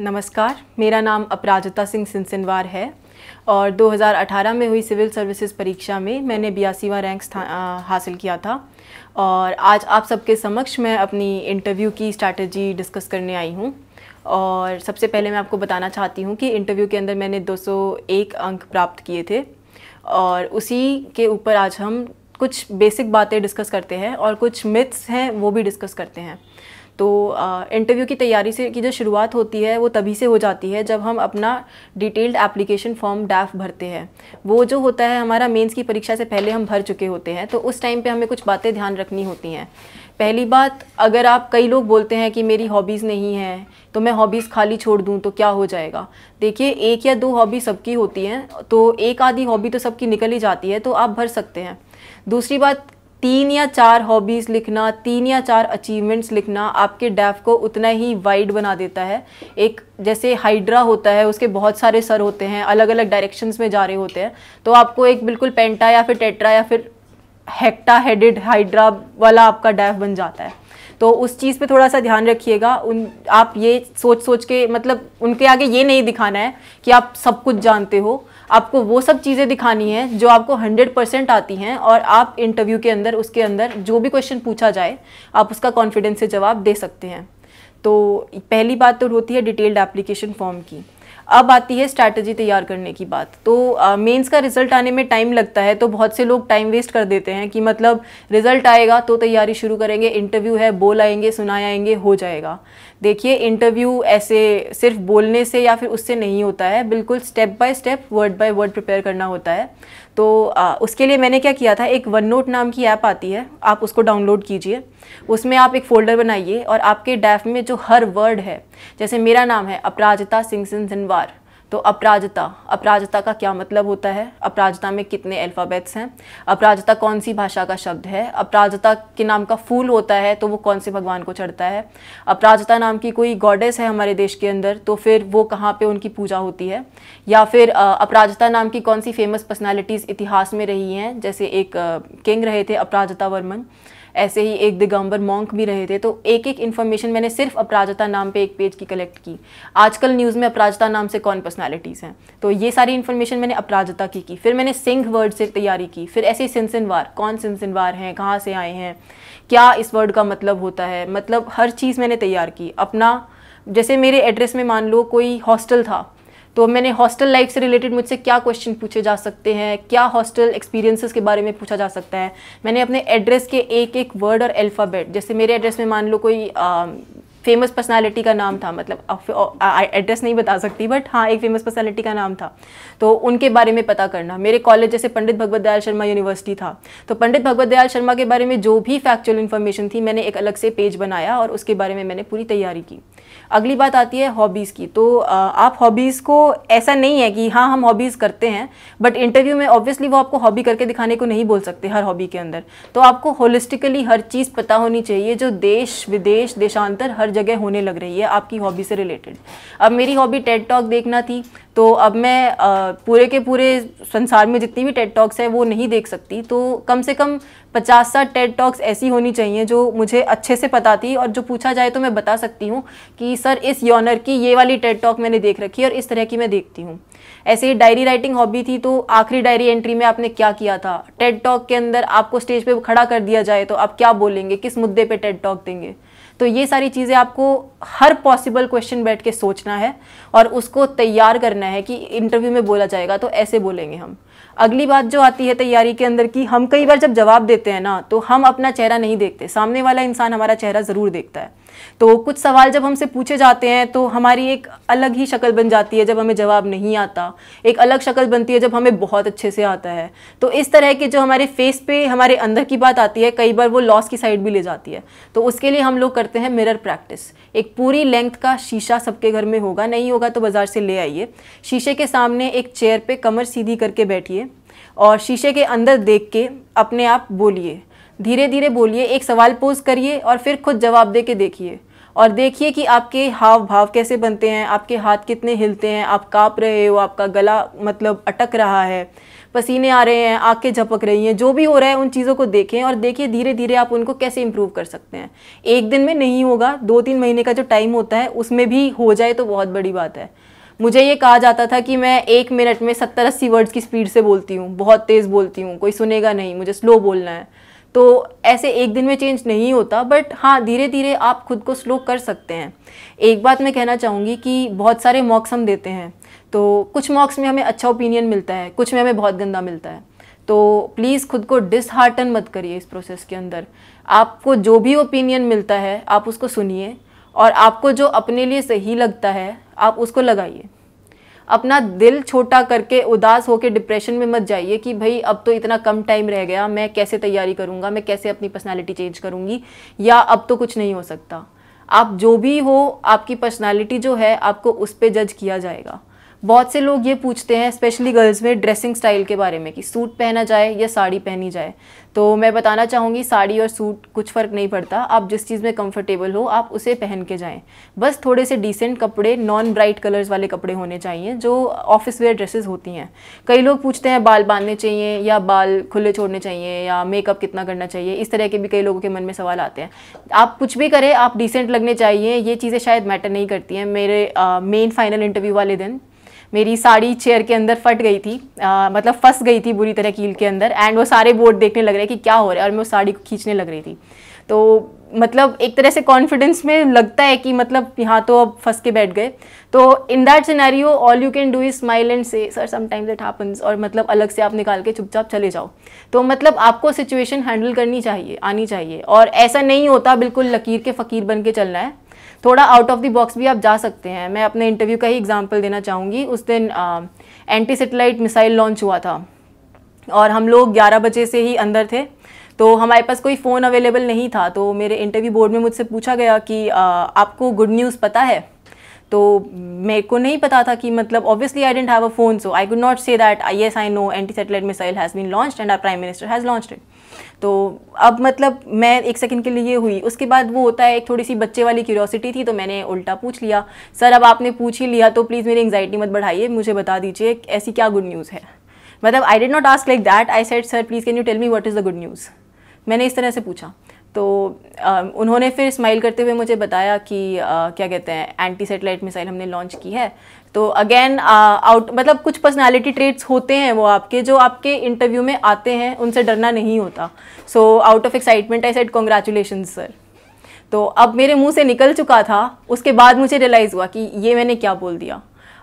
नमस्कार, मेरा नाम अपराजिता सिंह सिनसिनवार है और 2018 में हुई सिविल सर्विसेज परीक्षा में मैंने 82वां रैंक हासिल किया था। और आज आप सबके समक्ष मैं अपनी इंटरव्यू की स्ट्रैटेजी डिस्कस करने आई हूँ। और सबसे पहले मैं आपको बताना चाहती हूँ कि इंटरव्यू के अंदर मैंने 201 अंक प्राप्त किए थे और उसी के ऊपर आज हम कुछ बेसिक बातें डिस्कस करते हैं और कुछ मिथ्स हैं वो भी डिस्कस करते हैं। तो इंटरव्यू की तैयारी से की जो शुरुआत होती है वो तभी से हो जाती है जब हम अपना डिटेल्ड एप्लीकेशन फॉर्म डैफ भरते हैं। वो जो होता है हमारा मेंस की परीक्षा से पहले हम भर चुके होते हैं, तो उस टाइम पे हमें कुछ बातें ध्यान रखनी होती हैं। पहली बात, अगर आप कई लोग बोलते हैं कि मेरी हॉबीज़ नहीं है तो मैं हॉबीज़ खाली छोड़ दूं तो क्या हो जाएगा। देखिए, एक या दो हॉबी सबकी होती हैं, तो एक आधी हॉबी तो सबकी निकल ही जाती है, तो आप भर सकते हैं। दूसरी बात, 3 या 4 हॉबीज़ लिखना, 3 या 4 अचीवमेंट्स लिखना आपके डैफ को उतना ही वाइड बना देता है। एक जैसे हाइड्रा होता है, उसके बहुत सारे सर होते हैं, अलग अलग डायरेक्शंस में जा रहे होते हैं, तो आपको एक बिल्कुल पेंटा या फिर टेट्रा या फिर हेक्टा हेडेड हाइड्रा वाला आपका डैफ बन जाता है। तो उस चीज़ पे थोड़ा सा ध्यान रखिएगा। आप ये सोच के, मतलब उनके आगे ये नहीं दिखाना है कि आप सब कुछ जानते हो। आपको वो सब चीज़ें दिखानी है जो आपको 100% आती हैं, और आप इंटरव्यू के अंदर उसके अंदर जो भी क्वेश्चन पूछा जाए आप उसका कॉन्फिडेंस से जवाब दे सकते हैं। तो पहली बात तो होती है डिटेल्ड एप्लीकेशन फॉर्म की। अब आती है स्ट्रैटेजी तैयार करने की बात। तो मेंस का रिजल्ट आने में टाइम लगता है, तो बहुत से लोग टाइम वेस्ट कर देते हैं कि मतलब रिजल्ट आएगा तो तैयारी शुरू करेंगे, इंटरव्यू है बोल आएंगे सुनाए आएंगे हो जाएगा। देखिए, इंटरव्यू ऐसे सिर्फ बोलने से या फिर उससे नहीं होता है, बिल्कुल step by step word by word prepare करना होता है। तो उसके लिए मैंने क्या किया था, एक वन नोट नाम की ऐप आती है, आप उसको डाउनलोड कीजिए। उसमें आप एक फ़ोल्डर बनाइए और आपके डैफ में जो हर वर्ड है, जैसे मेरा नाम है अपराजिता सिंह सिनसिनवार, तो अपराजिता का क्या मतलब होता है, अपराजिता में कितने अल्फ़ाबेट्स हैं, अपराजिता कौन सी भाषा का शब्द है, अपराजिता के नाम का फूल होता है तो वो कौन से भगवान को चढ़ता है, अपराजिता नाम की कोई गॉडेस है हमारे देश के अंदर तो फिर वो कहाँ पे उनकी पूजा होती है, या फिर अपराजिता नाम की कौन सी फेमस पर्सनालिटीज़ इतिहास में रही हैं, जैसे एक किंग रहे थे अपराजिता वर्मन, ऐसे ही एक दिगंबर मॉन्क भी रहे थे। तो एक एक इन्फॉर्मेशन मैंने सिर्फ अपराजिता नाम पे एक पेज की कलेक्ट की। आजकल न्यूज़ में अपराजिता नाम से कौन पर्सनालिटीज़ हैं, तो ये सारी इन्फॉर्मेशन मैंने अपराजिता की। फिर मैंने सिंह वर्ड से तैयारी की। फिर ऐसे ही सिनसिनवार, कौन सिनसिनवार हैं, कहाँ से आए हैं, क्या इस वर्ड का मतलब होता है, मतलब हर चीज़ मैंने तैयार की। अपना जैसे मेरे एड्रेस में मान लो कोई हॉस्टल था, तो मैंने हॉस्टल लाइफ से रिलेटेड मुझसे क्या क्वेश्चन पूछे जा सकते हैं, क्या हॉस्टल एक्सपीरियंसेस के बारे में पूछा जा सकता है, मैंने अपने एड्रेस के एक एक वर्ड और अल्फ़ाबेट, जैसे मेरे एड्रेस में मान लो कोई फेमस पर्सनालिटी का नाम था, मतलब एड्रेस नहीं बता सकती बट हाँ एक फेमस पर्सनालिटी का नाम था, तो उनके बारे में पता करना। मेरे कॉलेज जैसे पंडित भगवत दयाल शर्मा यूनिवर्सिटी था, तो पंडित भगवत दयाल शर्मा के बारे में जो भी फैक्चुअल इन्फॉर्मेशन थी मैंने एक अलग से पेज बनाया और उसके बारे में मैंने पूरी तैयारी की। अगली बात आती है हॉबीज़ की। तो आप हॉबीज़ को, ऐसा नहीं है कि हाँ हम हॉबीज़ करते हैं, बट इंटरव्यू में ऑब्वियसली वो आपको हॉबी करके दिखाने को नहीं बोल सकते हर हॉबी के अंदर। तो आपको होलिस्टिकली हर चीज़ पता होनी चाहिए जो देश विदेश देशांतर हर जगह होने लग रही है आपकी हॉबी से रिलेटेड। अब मेरी हॉबी टेड टॉक देखना थी, तो अब मैं पूरे के पूरे संसार में जितनी भी टेड टॉक्स है वो नहीं देख सकती, तो कम से कम 50-60 टेड टॉक्स ऐसी होनी चाहिए जो मुझे अच्छे से पता थी, और जो पूछा जाए तो मैं बता सकती हूँ कि सर इस यॉनर की ये वाली टेड टॉक मैंने देख रखी है और इस तरह की मैं देखती हूँ। ऐसे ही डायरी राइटिंग हॉबी थी, तो आखिरी डायरी एंट्री में आपने क्या किया था, टेड टॉक के अंदर आपको स्टेज पे खड़ा कर दिया जाए तो आप क्या बोलेंगे, किस मुद्दे पे टेड टॉक देंगे। तो ये सारी चीज़ें आपको हर पॉसिबल क्वेश्चन बैठ के सोचना है और उसको तैयार करना है कि इंटरव्यू में बोला जाएगा तो ऐसे बोलेंगे हम। अगली बात जो आती है तैयारी के अंदर की, हम कई बार जब जवाब देते हैं ना तो हम अपना चेहरा नहीं देखते, सामने वाला इंसान हमारा चेहरा ज़रूर देखता है। तो कुछ सवाल जब हमसे पूछे जाते हैं तो हमारी एक अलग ही शक्ल बन जाती है जब हमें जवाब नहीं आता, एक अलग शक्ल बनती है जब हमें बहुत अच्छे से आता है। तो इस तरह के जो हमारे फेस पे हमारे अंदर की बात आती है, कई बार वो लॉस की साइड भी ले जाती है। तो उसके लिए हम लोग करते हैं मिरर प्रैक्टिस। एक पूरी लेंथ का शीशा सबके घर में होगा, नहीं होगा तो बाज़ार से ले आइए। शीशे के सामने एक चेयर पे कमर सीधी करके बैठिए और शीशे के अंदर देख के अपने आप बोलिए, धीरे धीरे बोलिए, एक सवाल पोज करिए और फिर खुद जवाब दे के देखिए, और देखिए कि आपके हाव भाव कैसे बनते हैं, आपके हाथ कितने हिलते हैं, आप काँप रहे हो, आपका गला मतलब अटक रहा है, पसीने आ रहे हैं, आंखें झपक रही हैं, जो भी हो रहा है उन चीज़ों को देखें और देखिए धीरे धीरे आप उनको कैसे इंप्रूव कर सकते हैं। एक दिन में नहीं होगा, 2-3 महीने का जो टाइम होता है उसमें भी हो जाए तो बहुत बड़ी बात है। मुझे ये कहा जाता था कि मैं 1 मिनट में 70-80 वर्ड्स की स्पीड से बोलती हूँ, बहुत तेज़ बोलती हूँ, कोई सुनेगा नहीं, मुझे स्लो बोलना है। तो ऐसे एक दिन में चेंज नहीं होता, बट हाँ धीरे धीरे आप खुद को स्लो कर सकते हैं। एक बात मैं कहना चाहूँगी कि बहुत सारे मॉक्स हम देते हैं, तो कुछ मॉक्स में हमें अच्छा ओपिनियन मिलता है, कुछ में हमें बहुत गंदा मिलता है। तो प्लीज़ खुद को डिसहार्टन मत करिए इस प्रोसेस के अंदर। आपको जो भी ओपिनियन मिलता है आप उसको सुनिए और आपको जो अपने लिए सही लगता है आप उसको लगाइए। अपना दिल छोटा करके उदास होकर डिप्रेशन में मत जाइए कि भाई अब तो इतना कम टाइम रह गया, मैं कैसे तैयारी करूँगा, मैं कैसे अपनी पर्सनालिटी चेंज करूँगी, या अब तो कुछ नहीं हो सकता। आप जो भी हो, आपकी पर्सनालिटी जो है आपको उस पर जज किया जाएगा। बहुत से लोग ये पूछते हैं स्पेशली गर्ल्स में ड्रेसिंग स्टाइल के बारे में कि सूट पहना जाए या साड़ी पहनी जाए। तो मैं बताना चाहूँगी साड़ी और सूट कुछ फ़र्क नहीं पड़ता, आप जिस चीज़ में कंफर्टेबल हो आप उसे पहन के जाएं। बस थोड़े से डिसेंट कपड़े, नॉन ब्राइट कलर्स वाले कपड़े होने चाहिए जो ऑफिस वेयर ड्रेसेस होती हैं। कई लोग पूछते हैं बाल बांधने चाहिए या बाल खुले छोड़ने चाहिए या मेकअप कितना करना चाहिए, इस तरह के भी कई लोगों के मन में सवाल आते हैं। आप कुछ भी करें, आप डिसेंट लगने चाहिए, ये चीज़ें शायद मैटर नहीं करती हैं। मेरे मेन फाइनल इंटरव्यू वाले दिन मेरी साड़ी चेयर के अंदर फट गई थी, मतलब फंस गई थी बुरी तरह कील के अंदर, एंड वो सारे बोर्ड देखने लग रहे कि क्या हो रहा है, और मैं उस साड़ी को खींचने लग रही थी। तो मतलब एक तरह से कॉन्फिडेंस में लगता है कि मतलब यहाँ तो अब फंस के बैठ गए। तो in that scenario all you can do is smile and से सर समटाइम्स इट हैपन्स, और मतलब अलग से आप निकाल के चुपचाप चले जाओ। तो मतलब आपको सिचुएशन हैंडल करनी चाहिए, आनी चाहिए, और ऐसा नहीं होता बिल्कुल लकीर के फ़कीर बन के चलना है। थोड़ा आउट ऑफ द बॉक्स भी आप जा सकते हैं। मैं अपने इंटरव्यू का ही एग्जांपल देना चाहूँगी। उस दिन एंटी सैटेलाइट मिसाइल लॉन्च हुआ था और हम लोग 11 बजे से ही अंदर थे, तो हमारे पास कोई फ़ोन अवेलेबल नहीं था। तो मेरे इंटरव्यू बोर्ड में मुझसे पूछा गया कि आपको गुड न्यूज़ पता है? तो मेरे को नहीं पता था कि मतलब obviously I didn't have a phone, so I could not say that yes I know anti satellite missile has been launched and our prime minister has launched it. तो अब मतलब मैं एक सेकंड के लिए ये हुई। उसके बाद वो होता है एक थोड़ी सी बच्चे वाली क्यूरियोसिटी थी, तो मैंने उल्टा पूछ लिया, सर अब आपने पूछ ही लिया तो प्लीज़ मेरी एंग्जाइटी मत बढ़ाइए, मुझे बता दीजिए ऐसी क्या गुड न्यूज़ है। मतलब I did not ask like that, I said sir please can you tell me what is the good news. मैंने इस तरह से पूछा। तो उन्होंने फिर स्माइल करते हुए मुझे बताया कि क्या कहते हैं एंटी सैटेलाइट मिसाइल हमने लॉन्च की है। तो अगेन आउट मतलब कुछ पर्सनालिटी ट्रेट्स होते हैं वो आपके, जो आपके इंटरव्यू में आते हैं, उनसे डरना नहीं होता। So out of excitement I said congratulations sir. तो अब मेरे मुंह से निकल चुका था, उसके बाद मुझे रियलाइज़ हुआ कि ये मैंने क्या बोल दिया।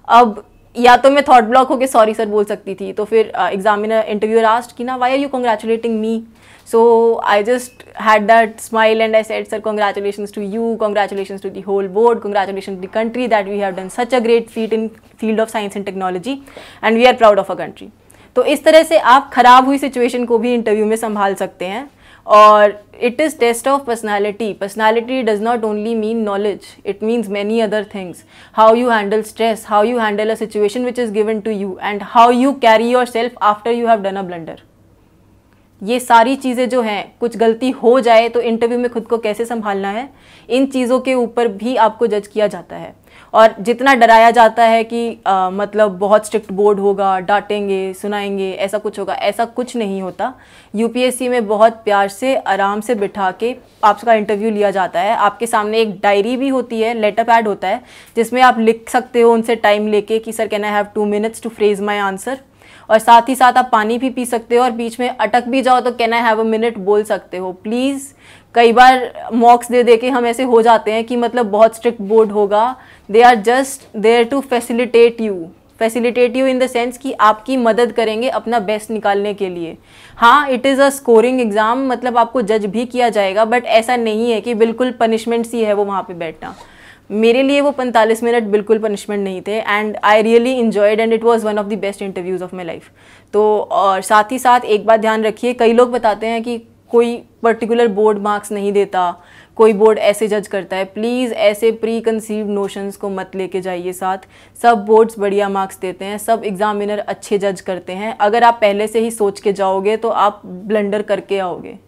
अब या तो मैं थॉट ब्लॉक होकर सॉरी सर बोल सकती थी, तो फिर एग्जामिनर इंटरव्यूअर आस्क्ड कि ना why are you congratulating me. So I just had that smile and I said, sir, congratulations to you, congratulations to the whole board, congratulations to the country that we have done such a great feat in field of science and technology and we are proud of our country. तो इस तरह से आप खराब हुई situation को भी interview में संभाल सकते हैं। और it is test of personality. Personality does not only mean knowledge, it means many other things. How you handle stress, how you handle a situation which is given to you, and how you carry yourself after you have done a blunder. ये सारी चीज़ें जो हैं, कुछ गलती हो जाए तो इंटरव्यू में खुद को कैसे संभालना है, इन चीज़ों के ऊपर भी आपको जज किया जाता है। और जितना डराया जाता है कि मतलब बहुत स्ट्रिक्ट बोर्ड होगा, डांटेंगे, सुनाएंगे, ऐसा कुछ होगा, ऐसा कुछ नहीं होता। यूपीएससी में बहुत प्यार से आराम से बिठा के आपका इंटरव्यू लिया जाता है। आपके सामने एक डायरी भी होती है, लेटर पैड होता है, जिसमें आप लिख सकते हो उनसे टाइम लेके कि sir can I have 2 minutes to phrase my answer. और साथ ही साथ आप पानी भी पी सकते हो, और बीच में अटक भी जाओ तो can I have a minute बोल सकते हो प्लीज़। कई बार मॉक्स दे के हम ऐसे हो जाते हैं कि मतलब बहुत स्ट्रिक्ट बोर्ड होगा, they are just there to facilitate you in the sense कि आपकी मदद करेंगे अपना बेस्ट निकालने के लिए। हाँ, it is a scoring exam, मतलब आपको जज भी किया जाएगा, बट ऐसा नहीं है कि बिल्कुल पनिशमेंट सी है वो वहाँ पे बैठना। मेरे लिए वो 45 मिनट बिल्कुल पनिशमेंट नहीं थे, and I really enjoyed and it was one of the best interviews of my life. तो और साथ ही साथ एक बात ध्यान रखिए, कई लोग बताते हैं कि कोई पर्टिकुलर बोर्ड मार्क्स नहीं देता, कोई बोर्ड ऐसे जज करता है। प्लीज़ ऐसे प्री कंसीव्ड नोशंस को मत लेके जाइए साथ। सब बोर्ड्स बढ़िया मार्क्स देते हैं, सब एग्जामिनर अच्छे जज करते हैं। अगर आप पहले से ही सोच के जाओगे तो आप ब्लंडर करके आओगे।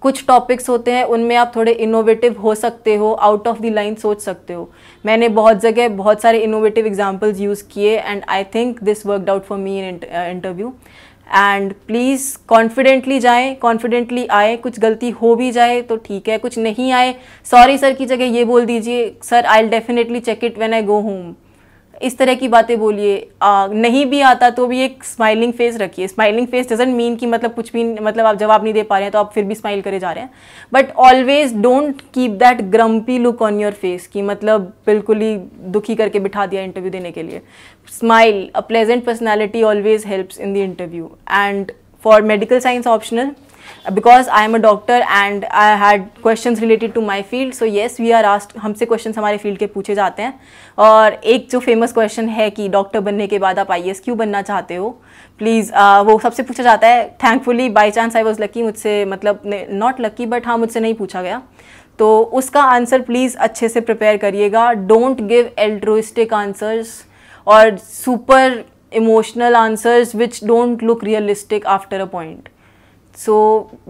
कुछ टॉपिक्स होते हैं उनमें आप थोड़े इनोवेटिव हो सकते हो, आउट ऑफ द लाइन सोच सकते हो। मैंने बहुत जगह बहुत सारे इनोवेटिव एग्जांपल्स यूज़ किए, and I think this worked out for me in interview. And please confidently जाएं, कॉन्फिडेंटली आए। कुछ गलती हो भी जाए तो ठीक है, कुछ नहीं आए सॉरी सर की जगह ये बोल दीजिए, sir I will definitely check it when I go home. इस तरह की बातें बोलिए। नहीं भी आता तो भी एक स्माइलिंग फेस रखिए। स्माइलिंग फेस डजंट मीन कि मतलब कुछ भी, मतलब आप जवाब नहीं दे पा रहे हैं तो आप फिर भी स्माइल करे जा रहे हैं, but always don't keep that grumpy look on your face कि मतलब बिल्कुल ही दुखी करके बिठा दिया इंटरव्यू देने के लिए। Smile, a pleasant personality always helps in the interview. And for medical science optional, because I am a doctor and I had questions related to my field, so yes we are asked, हमसे questions हमारे field के पूछे जाते हैं। और एक जो famous question है कि डॉक्टर बनने के बाद आप IAS क्यों बनना चाहते हो, प्लीज़ वो सबसे पूछा जाता है। Thankfully by chance I was lucky, मुझसे मतलब नॉट लकी बट हाँ मुझसे नहीं पूछा गया, तो उसका आंसर प्लीज़ अच्छे से प्रिपेयर करिएगा। डोंट गिव एल्ट्रुइस्टिक आंसर्स और super emotional answers which don't look realistic after a point. So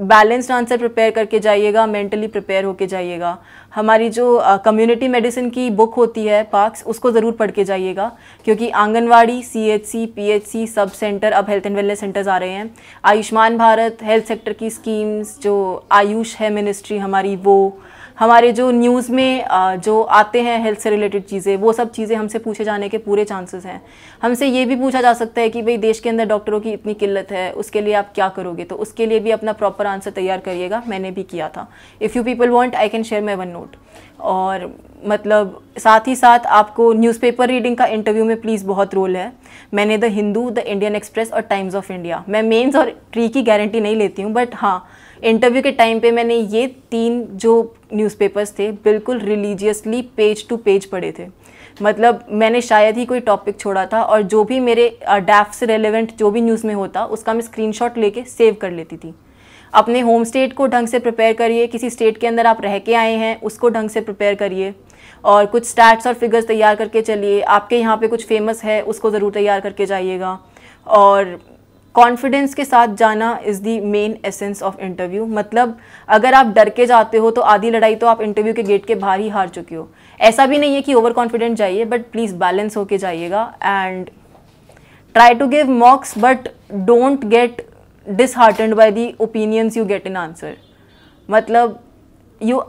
balanced answer prepare करके जाइएगा, मेंटली प्रिपेयर होके जाइएगा। हमारी जो कम्युनिटी मेडिसिन की बुक होती है पार्क्स, उसको ज़रूर पढ़ के जाइएगा, क्योंकि anganwadi, CHC, PHC, sub centre, अब हेल्थ एंड वेलनेस सेंटर्स आ रहे हैं। आयुष्मान भारत, हेल्थ सेक्टर की स्कीम्स, जो आयुष है मिनिस्ट्री हमारी, वो हमारे जो न्यूज़ में जो आते हैं हेल्थ से रिलेटेड चीज़ें, वो सब चीज़ें हमसे पूछे जाने के पूरे चांसेस हैं। हमसे ये भी पूछा जा सकता है कि भाई देश के अंदर डॉक्टरों की इतनी किल्लत है, उसके लिए आप क्या करोगे, तो उसके लिए भी अपना प्रॉपर आंसर तैयार करिएगा। मैंने भी किया था। If you people want I can share my one note. और मतलब साथ ही साथ आपको न्यूज़पेपर रीडिंग का इंटरव्यू में प्लीज़ बहुत रोल है। मैंने the Hindu, the Indian express और टाइम्स ऑफ इंडिया, मैं मेंस और प्री की गारंटी नहीं लेती हूँ, बट हाँ इंटरव्यू के टाइम पे मैंने ये 3 जो न्यूज़पेपर्स थे बिल्कुल रिलीजियसली पेज टू पेज पढ़े थे। मतलब मैंने शायद ही कोई टॉपिक छोड़ा था, और जो भी मेरे डैफ से रेलेवेंट जो भी न्यूज़ में होता उसका मैं स्क्रीनशॉट लेके सेव कर लेती थी। अपने होम स्टेट को ढंग से प्रिपेयर करिए, किसी स्टेट के अंदर आप रह के आए हैं उसको ढंग से प्रिपेयर करिए, और कुछ स्टैट्स और फिगर्स तैयार करके चलिए। आपके यहाँ पे कुछ फेमस है उसको ज़रूर तैयार करके जाइएगा। और कॉन्फिडेंस के साथ जाना is the main essence of interview. मतलब अगर आप डर के जाते हो तो आधी लड़ाई तो आप इंटरव्यू के गेट के बाहर ही हार चुके हो। ऐसा भी नहीं है कि ओवर कॉन्फिडेंट जाइए, बट प्लीज़ बैलेंस होके जाइएगा। And try to give mocks but don't get disheartened by the opinions you get in answer. मतलब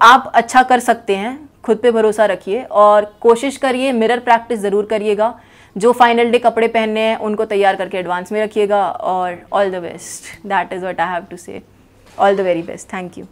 आप अच्छा कर सकते हैं, खुद पे भरोसा रखिए और कोशिश करिए। मिरर प्रैक्टिस ज़रूर करिएगा। जो फाइनल डे कपड़े पहनने हैं उनको तैयार करके एडवांस में रखिएगा। और all the best, that is what I have to say. All the very best, thank you.